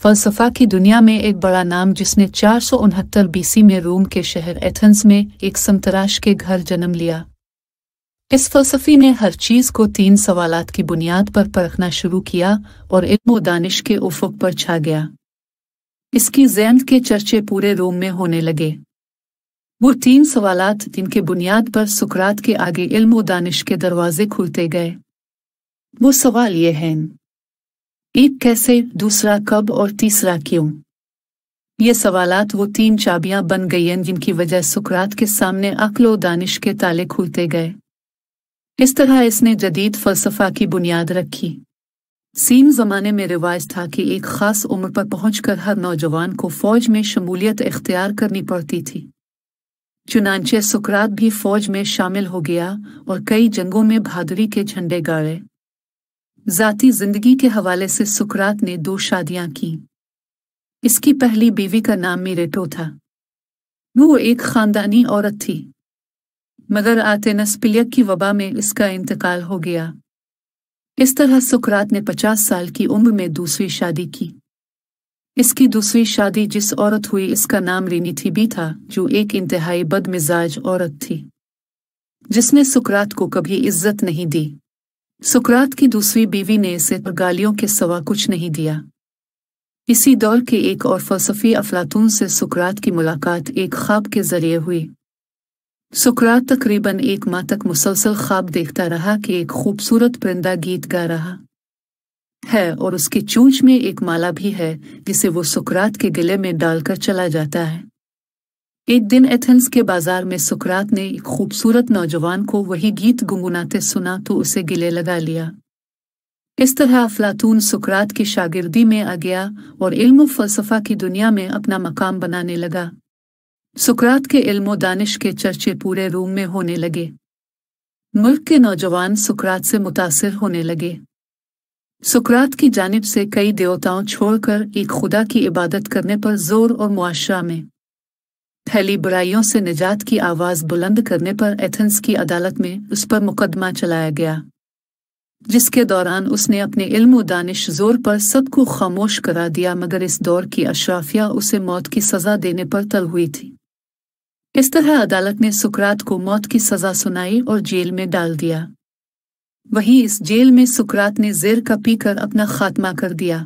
फ़लसफ़ा की दुनिया में एक बड़ा नाम जिसने 469 बीसी में रोम के शहर एथेंस में एक समतराश के घर जन्म लिया। इस फ़लसफ़ी ने हर चीज़ को 3 सवालात की बुनियाद पर परखना शुरू किया और इल्म व दानिश के उफ़ुक़ पर छा गया। इसकी ज़ैन्त के चर्चे पूरे रोम में होने लगे। वो 3 सवालात जिनके बुनियाद पर सुकरात के आगे इल्म व दानिश के दरवाजे खुलते गए। वो सवाल ये हैं: एक कैसे, दूसरा कब और तीसरा क्यों। ये सवालात वो 3 चाबियां बन गई हैं जिनकी वजह सुकरात के सामने अक्ल व दानिश के ताले खुलते गए। इस तरह इसने जदीद फ़लसफ़ा की बुनियाद रखी। सीन ज़माने में रिवाज था कि एक ख़ास उम्र पर पहुंचकर हर नौजवान को फ़ौज में शमूलियत इख्तियार करनी पड़ती थी। चुनांचे सुकरात भी फ़ौज में शामिल हो गया और कई जंगों में बहादुरी के झंडे गाड़े। ज़ाती ज़िंदगी के हवाले से सुकरात ने 2 शादियां की। इसकी पहली बीवी का नाम मिलेटो था। वो एक ख़ानदानी औरत थी, मगर आतेनस प्लेग की वबा में इसका इंतकाल हो गया। इस तरह सुकरात ने 50 साल की उम्र में दूसरी शादी की। इसकी दूसरी शादी जिस औरत हुई इसका नाम रिनीथिबी था, जो एक इंतहाई बदमिजाज औरत थी जिसने सुकरात को कभी इज्जत नहीं दी। सुकरात की दूसरी बीवी ने इसे गालियों के सिवा कुछ नहीं दिया। इसी दौर के एक और फ़लसफ़ी अफलातून से सुकरात की मुलाकात एक ख्वाब के ज़रिए हुई। सुकरात तकरीबन 1 माह तक मुसलसल ख्वाब देखता रहा कि एक खूबसूरत परिंदा गीत गा रहा है और उसकी चोंच में एक माला भी है जिसे वो सुकरात के गले में डालकर चला जाता है। एक दिन एथेंस के बाजार में सुकरात ने एक खूबसूरत नौजवान को वही गीत गुनगुनाते सुना तो उसे गिले लगा लिया। इस तरह अफलातून सुकरात की शागिर्दी में आ गया और इल्म फ़लसफ़ा की दुनिया में अपना मकाम बनाने लगा। सुकरात के इल्म व दानिश के चर्चे पूरे रोम में होने लगे। मुल्क के नौजवान सुकरात से मुतासिर होने लगे। सुकरात की जानिब से कई देवताओं छोड़कर एक खुदा की इबादत करने पर जोर और मुआशरा में फैली बुराइयों से निजात की आवाज़ बुलंद करने पर एथेंस की अदालत में उस पर मुकदमा चलाया गया, जिसके दौरान उसने अपने इल्म व दानिश जोर पर सबको खामोश करा दिया, मगर इस दौर की अशराफिया उसे मौत की सज़ा देने पर तल हुई थी। इस तरह अदालत ने सुकरात को मौत की सज़ा सुनाई और जेल में डाल दिया। वहीं इस जेल में सुकरात ने ज़ेर का पीकर अपना खात्मा कर दिया।